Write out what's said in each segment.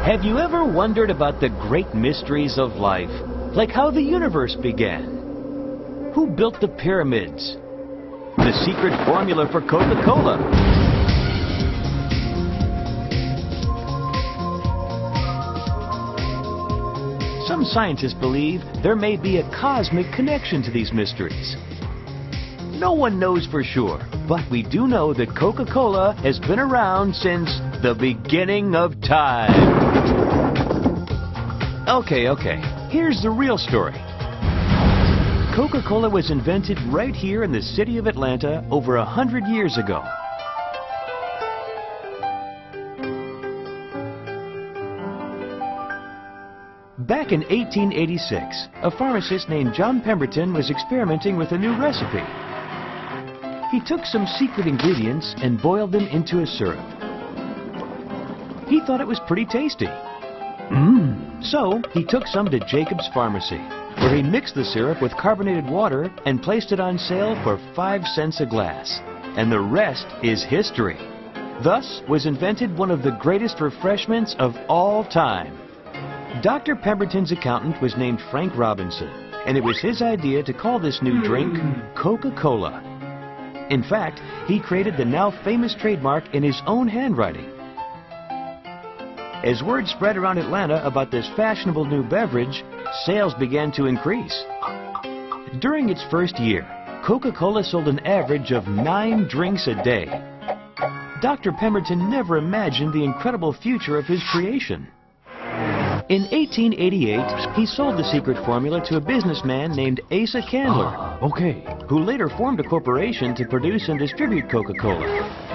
Have you ever wondered about the great mysteries of life? Like how the universe began? Who built the pyramids? The secret formula for Coca-Cola? Some scientists believe there may be a cosmic connection to these mysteries. No one knows for sure, but we do know that Coca-Cola has been around since the beginning of time. Okay, here's the real story. Coca-Cola was invented right here in the city of Atlanta over 100 years ago. Back in 1886, a pharmacist named John Pemberton was experimenting with a new recipe. He took some secret ingredients and boiled them into a syrup. He thought it was pretty tasty. So he took some to Jacob's Pharmacy, where he mixed the syrup with carbonated water and placed it on sale for 5 cents a glass. And the rest is history. Thus was invented one of the greatest refreshments of all time. Dr. Pemberton's accountant was named Frank Robinson, and it was his idea to call this new drink Coca-Cola. In fact, he created the now famous trademark in his own handwriting. As word spread around Atlanta about this fashionable new beverage, sales began to increase. During its first year, Coca-Cola sold an average of 9 drinks a day. Dr. Pemberton never imagined the incredible future of his creation. In 1888, he sold the secret formula to a businessman named Asa Candler, who later formed a corporation to produce and distribute Coca-Cola.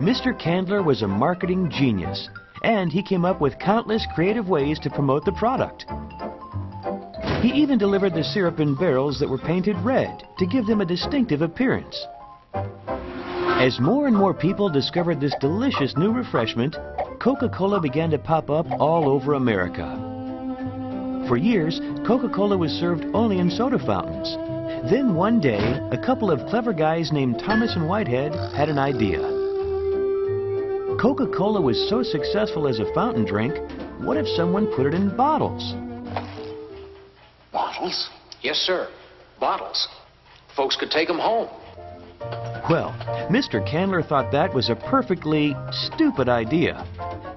Mr. Candler was a marketing genius, and he came up with countless creative ways to promote the product. He even delivered the syrup in barrels that were painted red to give them a distinctive appearance. As more and more people discovered this delicious new refreshment, Coca-Cola began to pop up all over America. For years, Coca-Cola was served only in soda fountains. Then one day, a couple of clever guys named Thomas and Whitehead had an idea. Coca-Cola was so successful as a fountain drink, what if someone put it in bottles? Bottles? Yes, sir. Bottles. Folks could take them home. Well, Mr. Candler thought that was a perfectly stupid idea.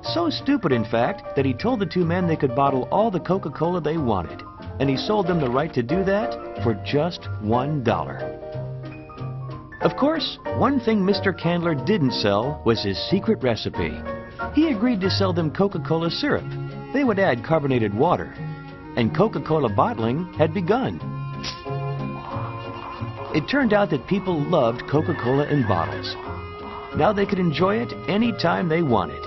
So stupid, in fact, that he told the two men they could bottle all the Coca-Cola they wanted. And he sold them the right to do that for just $1. Of course, one thing Mr. Candler didn't sell was his secret recipe. He agreed to sell them Coca-Cola syrup. They would add carbonated water. And Coca-Cola bottling had begun. It turned out that people loved Coca-Cola in bottles. Now they could enjoy it anytime they wanted.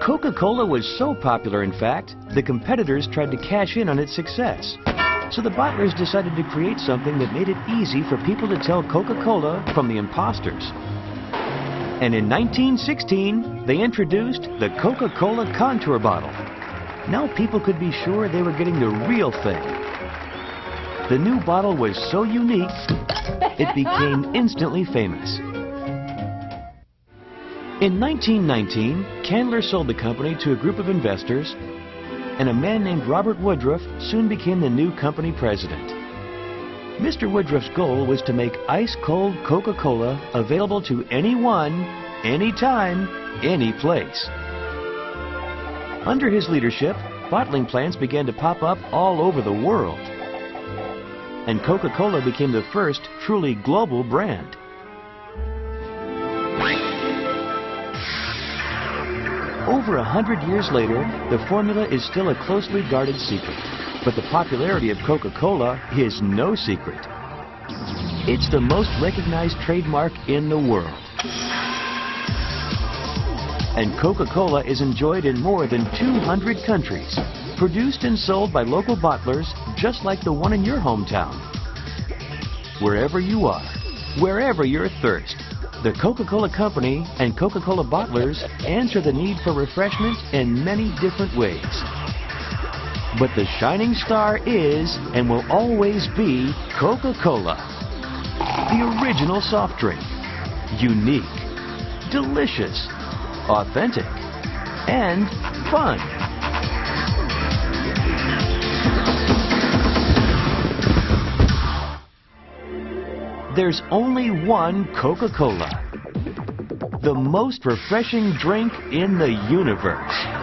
Coca-Cola was so popular, in fact, the competitors tried to cash in on its success. So the bottlers decided to create something that made it easy for people to tell Coca-Cola from the imposters. And in 1916, they introduced the Coca-Cola Contour bottle. Now people could be sure they were getting the real thing. The new bottle was so unique, it became instantly famous. In 1919, Candler sold the company to a group of investors, and a man named Robert Woodruff soon became the new company president. Mr. Woodruff's goal was to make ice-cold Coca-Cola available to anyone, anytime, any place. Under his leadership, bottling plants began to pop up all over the world. And Coca-Cola became the first truly global brand. Over 100 years later, the formula is still a closely guarded secret. But the popularity of Coca-Cola is no secret. It's the most recognized trademark in the world. And Coca-Cola is enjoyed in more than 200 countries, produced and sold by local bottlers just like the one in your hometown. Wherever you are, wherever your thirst, the Coca-Cola Company and Coca-Cola bottlers answer the need for refreshment in many different ways. But the shining star is and will always be Coca-Cola. The original soft drink. Unique. Delicious. Authentic. and fun. There's only one Coca-Cola, the most refreshing drink in the universe.